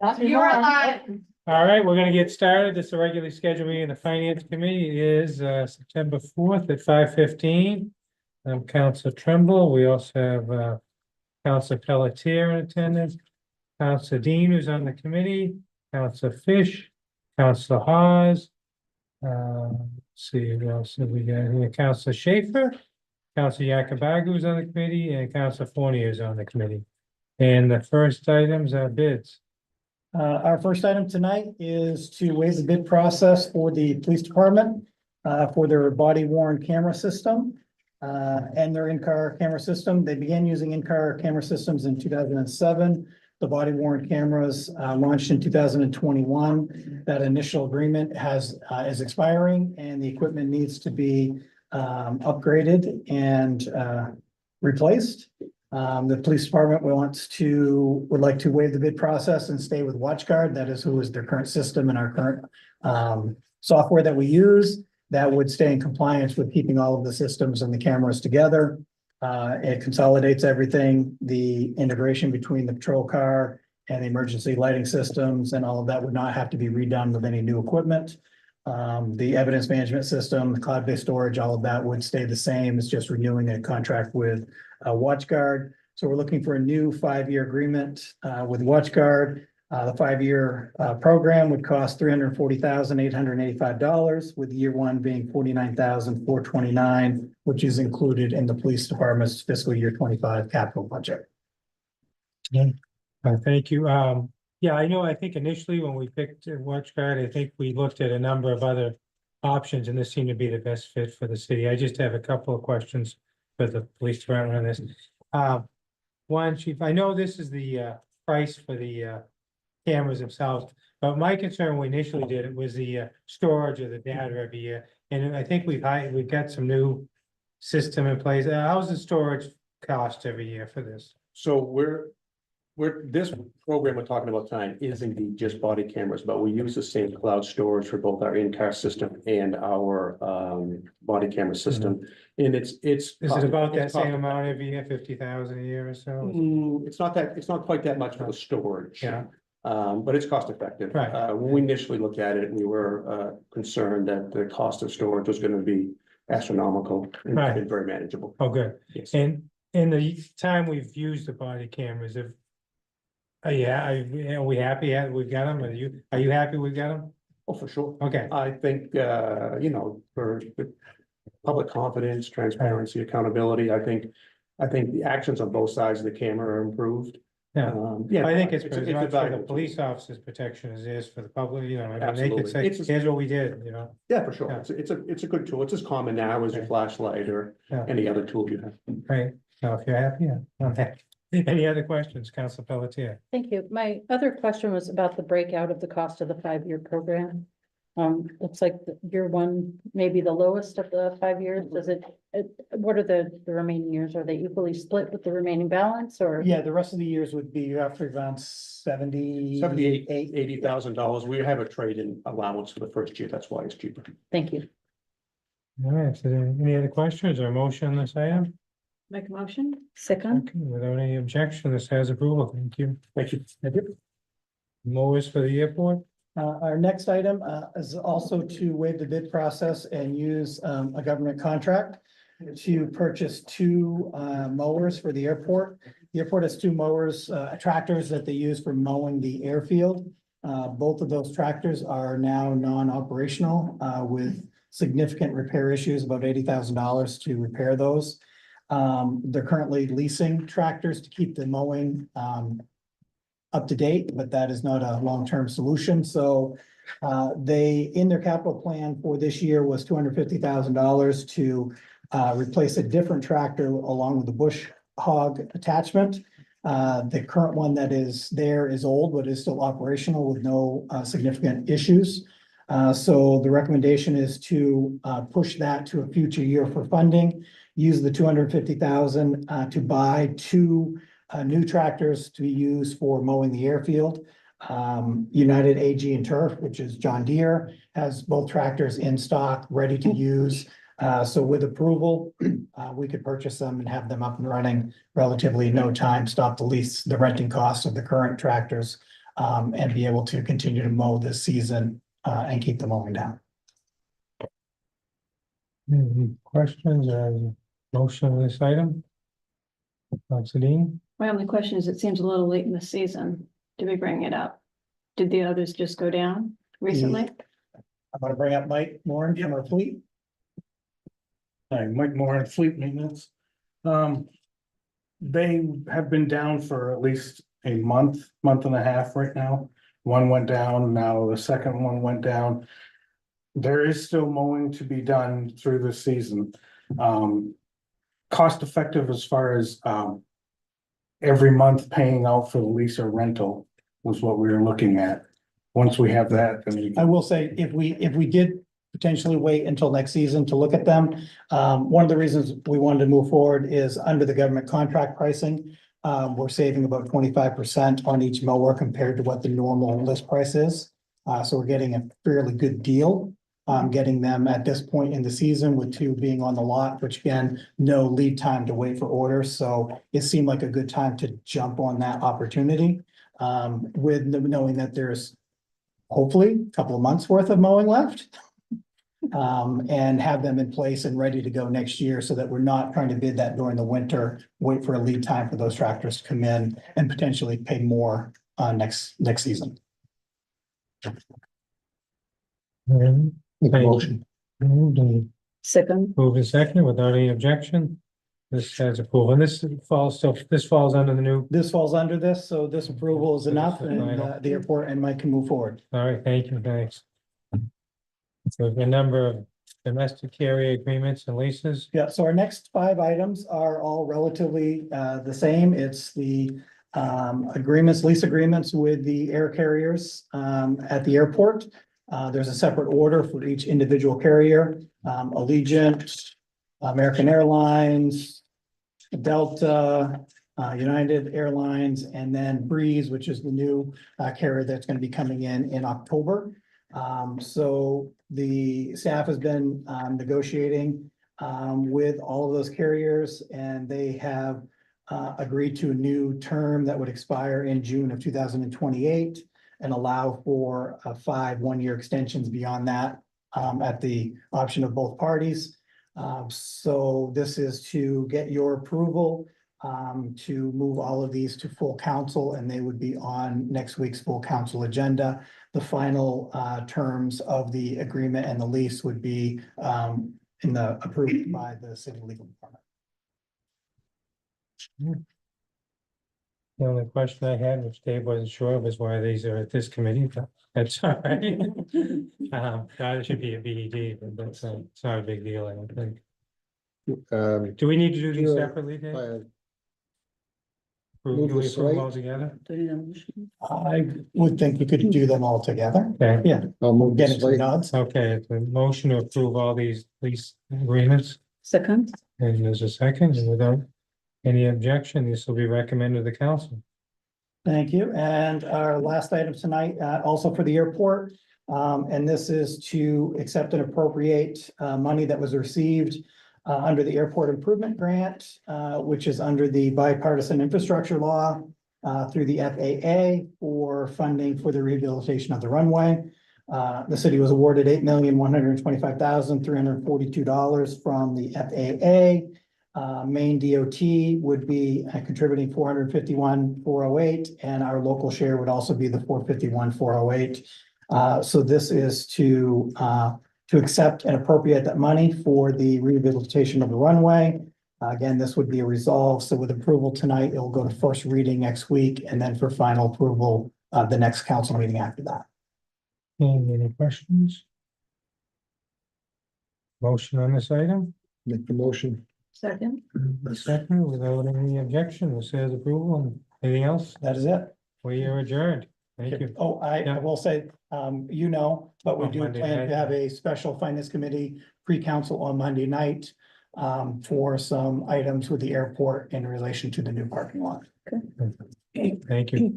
You're alive. All right, we're gonna get started. This is a regularly scheduled meeting of the Finance Committee. It is September 4th at 5:15. I'm Council Trimble. We also have Council Pelletier in attendance, Council Dean, who's on the committee, Council Fish, Council Hawes. Let's see, who else have we got here? Council Schaefer, Council Yakabaga, who's on the committee, and Council Fournier is on the committee. And the first items are bids. Our first item tonight is to waive the bid process for the police department for their body worn camera system and their in-car camera system. They began using in-car camera systems in 2007. The body worn cameras launched in 2021. That initial agreement is expiring and the equipment needs to be upgraded and replaced. The police department would like to waive the bid process and stay with WatchGuard. That is who is their current system and our current software that we use. That would stay in compliance with keeping all of the systems and the cameras together. It consolidates everything, the integration between the patrol car and the emergency lighting systems and all of that would not have to be redone with any new equipment. The evidence management system, the cloud-based storage, all of that would stay the same. It's just renewing a contract with WatchGuard. So we're looking for a new 5-year agreement with WatchGuard. The 5-year program would cost $340,885, with year one being $49,429, which is included in the police department's fiscal year 25 capital budget. Thank you. Yeah, I think initially when we picked WatchGuard, I think we looked at a number of other options and this seemed to be the best fit for the city. I just have a couple of questions for the police department on this. One, Chief, I know this is the price for the cameras themselves, but my concern when we initially did it was the storage of the data every year. And I think we've got some new system in place. How's the storage cost every year for this? So this program we're talking about tonight is indeed just body cameras, but we use the same cloud storage for both our in-car system and our body camera system. And it's. Is it about that same amount every year, 50,000 a year or so? It's not quite that much for the storage. Yeah. But it's cost effective. Right. When we initially looked at it, we were concerned that the cost of storage was gonna be astronomical and Right. very manageable. Oh, good. Yes. And in the time we've used the body cameras, are we happy we've got them? Are you happy we've got them? Oh, for sure. Okay, I think, for the public confidence, transparency, accountability, I think the actions on both sides of the camera are improved. yeah. Yeah. I think it's a as much for the valuable police tool. officers' protection as it is for the public, I mean, they Absolutely. could say, It's- here's what we did, Yeah, for sure. Yeah. It's a good tool. It's as common now as your Okay. flashlight or Yeah. any other tool you have. Right? So if you're happy, yeah, I'm happy. Any other questions, Council Pelletier? Thank you. My other question was about the breakout of the cost of the 5-year program. Looks like year one, maybe the lowest of the 5 years. Does what are the remaining years? Are they equally split with the remaining balance or? Yeah, the rest of the years would be roughly around 78. $80,000. We have a trade-in allowance for the first year. That's why it's cheaper. Thank you. All right, so any other questions or motion on this item? Make a motion. Second. Okay, without any objection, this has approval. Thank you. Thank you. Mowers for the airport? Our next item is also to waive the bid process and use a government contract to purchase 2 mowers for the airport. The airport has 2 mowers, tractors that they use for mowing the airfield. Both of those tractors are now non-operational with significant repair issues, about $80,000 to repair those. They're currently leasing tractors to keep the mowing up to date, but that is not a long-term solution. So in their capital plan for this year was $250,000 to replace a different tractor along with the bush hog attachment. The current one that is there is old, but is still operational with no significant issues. So the recommendation is to push that to a future year for funding. Use the $250,000 to buy 2 new tractors to be used for mowing the airfield. United AG and Turf, which is John Deere, has both tractors in stock, ready to use. So with approval, we could purchase them and have them up and running relatively in no time, stop the renting costs of the current tractors and be able to continue to mow this season, and keep the mowing down. Any questions or motion on this item? Councilor Dean? My only question is, it seems a little late in the season to be bringing it up. Did the others just go down recently? I'm gonna bring up Mike Moran from our fleet. Hi, Mike Moore, Fleet Maintenance. They have been down for at least a month and a half right now. One went down, now the second one went down. There is still mowing to be done through the season. Cost effective as far as, every month paying out for the lease or rental was what we were looking at. Once we have that, then we I will say, if we did potentially wait until next season to look at them, one of the reasons we wanted to move forward is under the government contract pricing. We're saving about 25% on each mower compared to what the normal list price is. So we're getting a fairly good deal. Getting them at this point in the season with two being on the lot, which again, no lead time to wait for orders. So it seemed like a good time to jump on that opportunity. With knowing that there's hopefully a couple of months worth of mowing left. And have them in place and ready to go next year so that we're not trying to bid that during the winter, wait for a lead time for those tractors to come in and potentially pay more next season. Make a motion. Moved and Second, second without any objection. This has approval, and this falls under the new, This falls under this, so this approval is enough and Final. the airport and Mike can move forward. all right, thank you, thanks. So a number of domestic carrier agreements and leases. Yeah, so our next 5 items are all relatively the same. It's the lease agreements with the air carriers at the airport. There's a separate order for each individual carrier, Allegiant, American Airlines, Delta, United Airlines, and then Breeze, which is the new carrier that's going to be coming in October. So the staff has been negotiating with all of those carriers, and they have agreed to a new term that would expire in June of 2028 and allow for 5 one-year extensions beyond that at the option of both parties. So this is to get your approval to move all of these to full council, and they would be on next week's full council agenda. The final terms of the agreement and the lease would be approved by the city legal department. The only question I had, which Dave wasn't sure of, is why these are at this committee, but that's all right. That should be a BED, but that's, it's not a big deal, I don't think. Do we need to do these Sure. separately, Dave? Move Do we the approve slate. all together? I would think you could do them all together. Okay, Yeah, I'll move the getting some slate. nods. okay, it's a motion to approve all these lease agreements, second, and there's a second, and without any objection, this will be recommended to the council. Thank you. And our last item tonight, also for the airport. And this is to accept and appropriate money that was received under the airport improvement grant, which is under the bipartisan infrastructure law through the FAA for funding for the rehabilitation of the runway. The city was awarded $8,125,342 from the FAA. Maine DOT would be contributing $451,408, and our local share would also be the $451,408. So this is to accept and appropriate that money for the rehabilitation of the runway. Again, this would be a resolve. So with approval tonight, it will go to first reading next week, and then for final approval the next council meeting after that. Any questions? Motion on this item? Make the motion. Second, A second, without any objection, this says approval, and anything else? That is it. We are adjourned. Thank you. Oh, I Yeah. will say, but we On do Monday plan night. to have a special finance committee pre-council on Monday night for some items with the airport in relation to the new parking lot. Thank you.